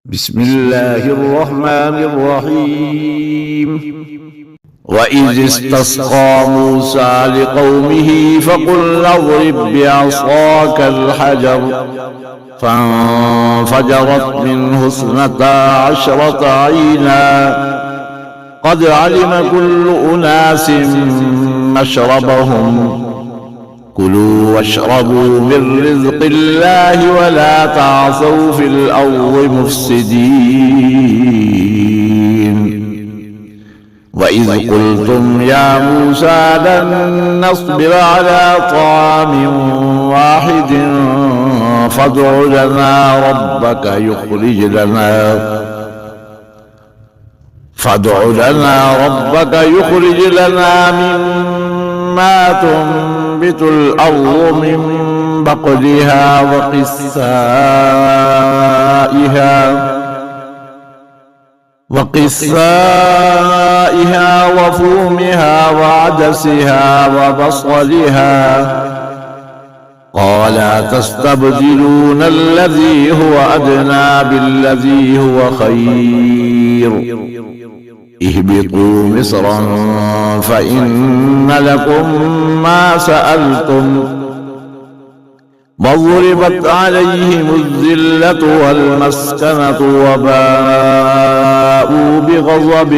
بسم الله الرحمن الرحيم. وإذ استسقى موسى لقومه فقل اضرب بعصاك الحجر فانفجرت منه 12 عينا قد علم كل أناس مشربهم كلوا واشربوا من رزق الله ولا تعثوا في الأرض مفسدين. وإذ قلتم يا موسى لن نصبر على طعام واحد فادع لنا ربك يخرج لنا مما تنبت الأرض من بقلها وقثائها وفومها وعدسها وبصلها قال أتستبدلون الذي هو أدنى بالذي هو خير اهبطوا مصرا فإن لكم ما سألتم وضربت عليهم الذلة والمسكنة وباءوا بغضب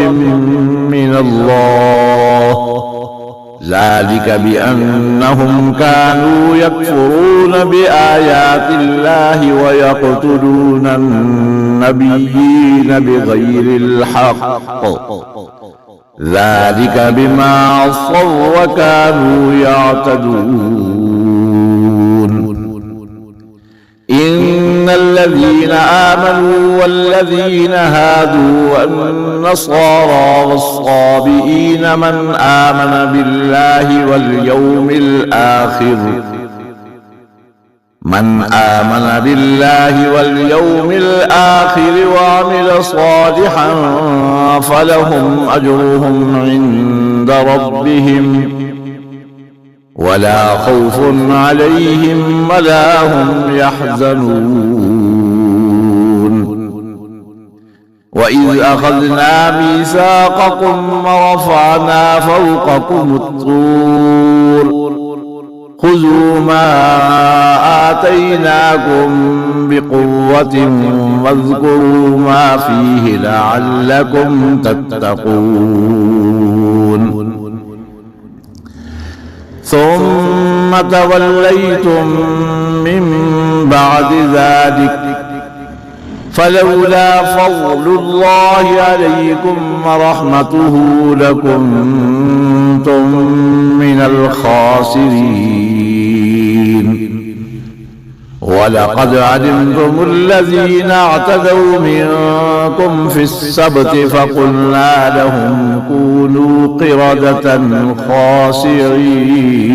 من الله ذلك بأنهم كانوا يكفرون بآيات الله ويقتلون النبيين بغير الحق ذلك بما عصوا وكانوا يعتدون. إن الذين آمنوا والذين هادوا والنصارى والصابئين من آمن بالله واليوم الآخر وعمل صالحا فلهم أجرهم عند ربهم ولا خوف عليهم ولا هم يحزنون. وإذ أخذنا ميثاقكم ورفعنا فوقكم الطور خذوا ما آتيناكم بقوة واذكروا ما فيه لعلكم تتقون. ثم توليتم من بعد ذلك فلولا فضل الله عليكم ورحمته لكنتم من الخاسرين. ولقد علمتم الذين اعتدوا منكم في السبت فقلنا لهم كونوا قردة خاسئين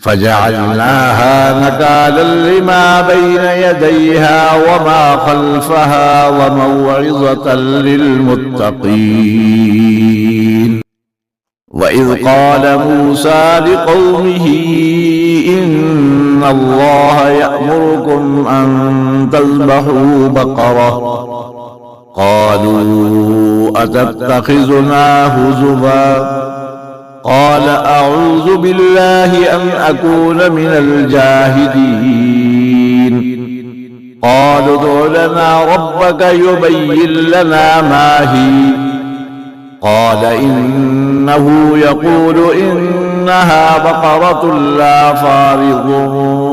فجعلناها نكالا لما بين يديها وما خلفها وموعظة للمتقين. وإذ قال موسى لقومه إن الله يأمركم أن تذبحوا بقرة قالوا أتتخذنا هزوا قال أعوذ بالله أن أكون من الجاهلين. قالوا ادع لنا ربك يبين لنا ما هي قال إنه يقول إنها بقرة لا فارض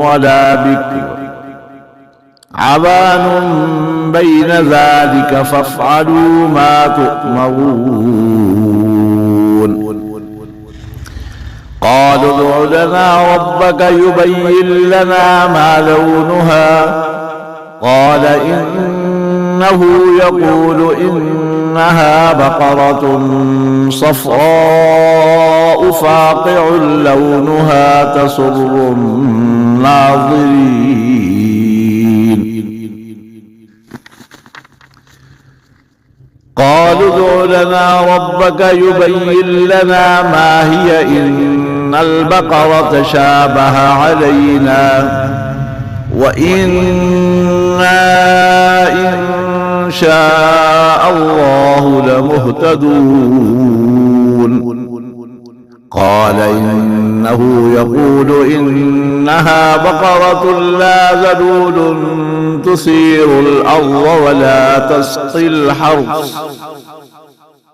ولا بكر عوان بين ذلك فافعلوا ما تؤمرون. قالوا ادع لنا ربك يبين لنا ما لونها قال إنه يقول إنها بقرة صفراء فاقع لونها تسر الناظرين. قالوا ادع لنا ربك يبين لنا ما هي إن البقرة شابه علينا وإنا شاء الله لمهتدون. قال إنه يقول إنها بقرة لا ذلول تثير الأرض ولا تسقي الحرث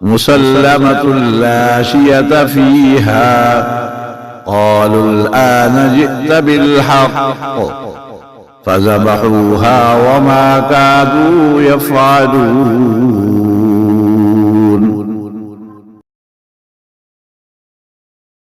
مسلمة لا شية فيها. قالوا الآن جئت بالحق فذبحوها وما كادوا يفعلون.